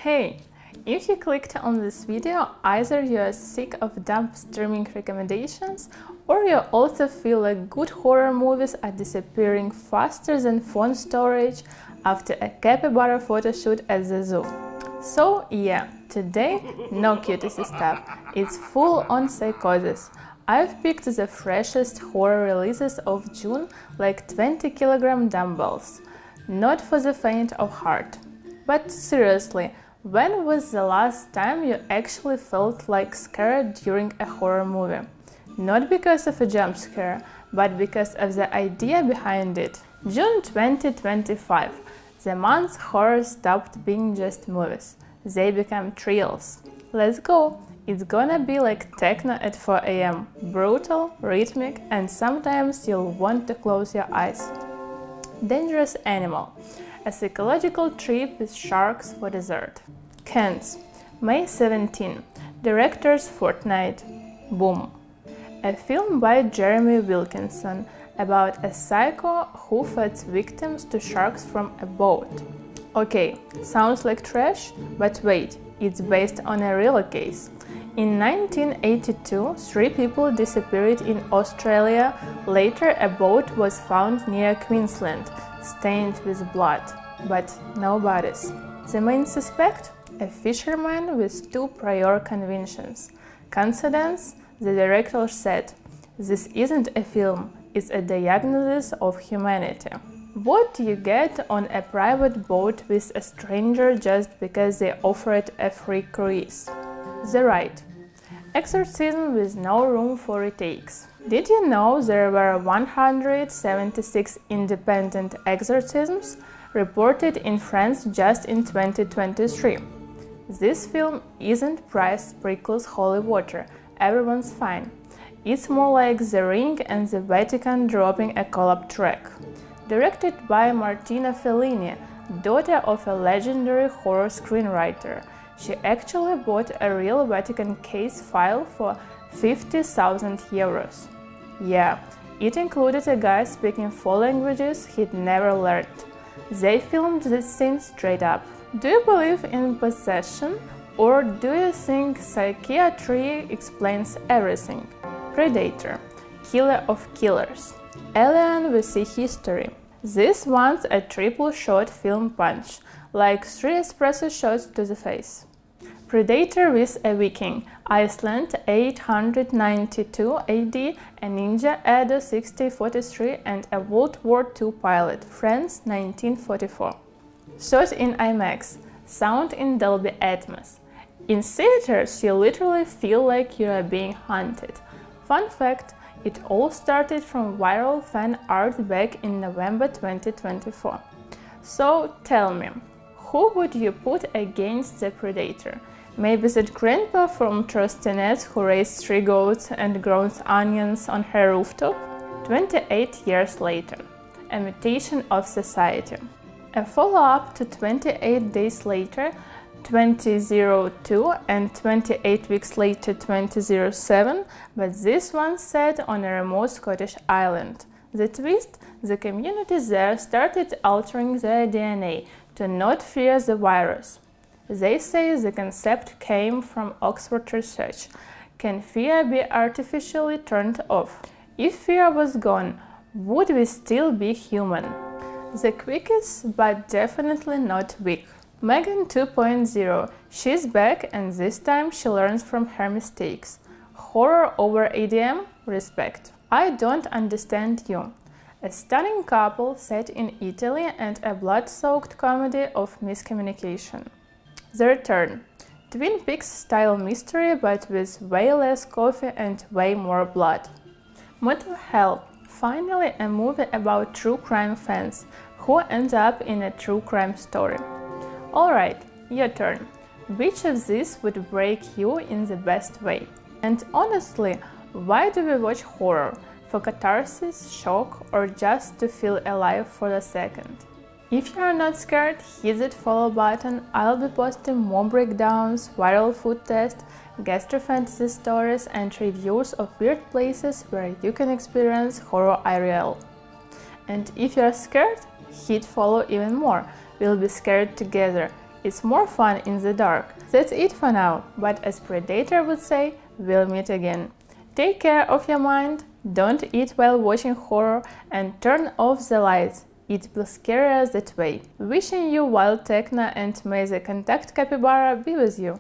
Hey, if you clicked on this video, either you are sick of dumb streaming recommendations or you also feel like good horror movies are disappearing faster than phone storage after a capybara photo shoot at the zoo. So yeah, today no cutesy stuff, it's full-on psychosis. I've picked the freshest horror releases of June, like 20-kilogram dumbbells. Not for the faint of heart. But seriously, when was the last time you actually felt like scared during a horror movie? Not because of a jump scare, but because of the idea behind it. June 2025, the month horror stopped being just movies. They became thrills. Let's go! It's gonna be like techno at 4 AM, brutal, rhythmic, and sometimes you'll want to close your eyes. Dangerous Animal, a psychological trip with sharks for dessert. Cannes, May 17, director's fortnight. Boom. A film by Jeremy Wilkinson about a psycho who feeds victims to sharks from a boat. Okay, sounds like trash, but wait, it's based on a real case. In 1982, 3 people disappeared in Australia. Later, a boat was found near Queensland, stained with blood, but no bodies. The main suspect? A fisherman with 2 prior convictions. Coincidence? The director said, "This isn't a film, it's a diagnosis of humanity." What do you get on a private boat with a stranger just because they offered a free cruise? The right. Exorcism with no room for retakes. Did you know there were 176 independent exorcisms reported in France just in 2023? This film isn't Price Prickles Holy Water, everyone's fine. It's more like The Ring and the Vatican dropping a collab track. Directed by Martina Fellini, daughter of a legendary horror screenwriter, she actually bought a real Vatican case file for 50,000 euros. Yeah, it included a guy speaking 4 languages he'd never learned. They filmed this scene straight up. Do you believe in possession, or do you think psychiatry explains everything? Predator, killer of killers. Alien with a history. This one's a triple shot film punch, like 3 espresso shots to the face. Predator with a Viking, Iceland 892 AD, a ninja Edo 6043 and a World War II pilot, France 1944. Shot in IMAX, sound in Dolby Atmos. In theaters you literally feel like you are being hunted. Fun fact, it all started from viral fan art back in November 2024. So tell me, who would you put against the Predator? Maybe that grandpa from Trostinet who raised 3 goats and grows onions on her rooftop? 28 years later, a mutation of society. A follow-up to 28 days later, 2002, and 28 weeks later, 2007, but this one set on a remote Scottish island. The twist? The community there started altering their DNA to not fear the virus. They say the concept came from Oxford research. Can fear be artificially turned off? If fear was gone, would we still be human? The quickest, but definitely not weak. Megan 2.0. She's back and this time she learns from her mistakes. Horror over EDM? Respect. I don't understand you. A stunning couple set in Italy and a blood-soaked comedy of miscommunication. The Return. Twin Peaks-style mystery but with way less coffee and way more blood. Motel Hell. Finally a movie about true crime fans who end up in a true crime story. Alright, your turn. Which of these would break you in the best way? And honestly, why do we watch horror? For catharsis, shock, or just to feel alive for a second? If you are not scared, hit that follow button. I'll be posting more breakdowns, viral food tests, gastro-fantasy stories and reviews of weird places where you can experience horror IRL. And if you are scared, hit follow even more. We'll be scared together. It's more fun in the dark. That's it for now, but as Predator would say, we'll meet again. Take care of your mind, don't eat while watching horror, and turn off the lights. It will scare us that way. Wishing you wild techno, and may the contact capybara be with you.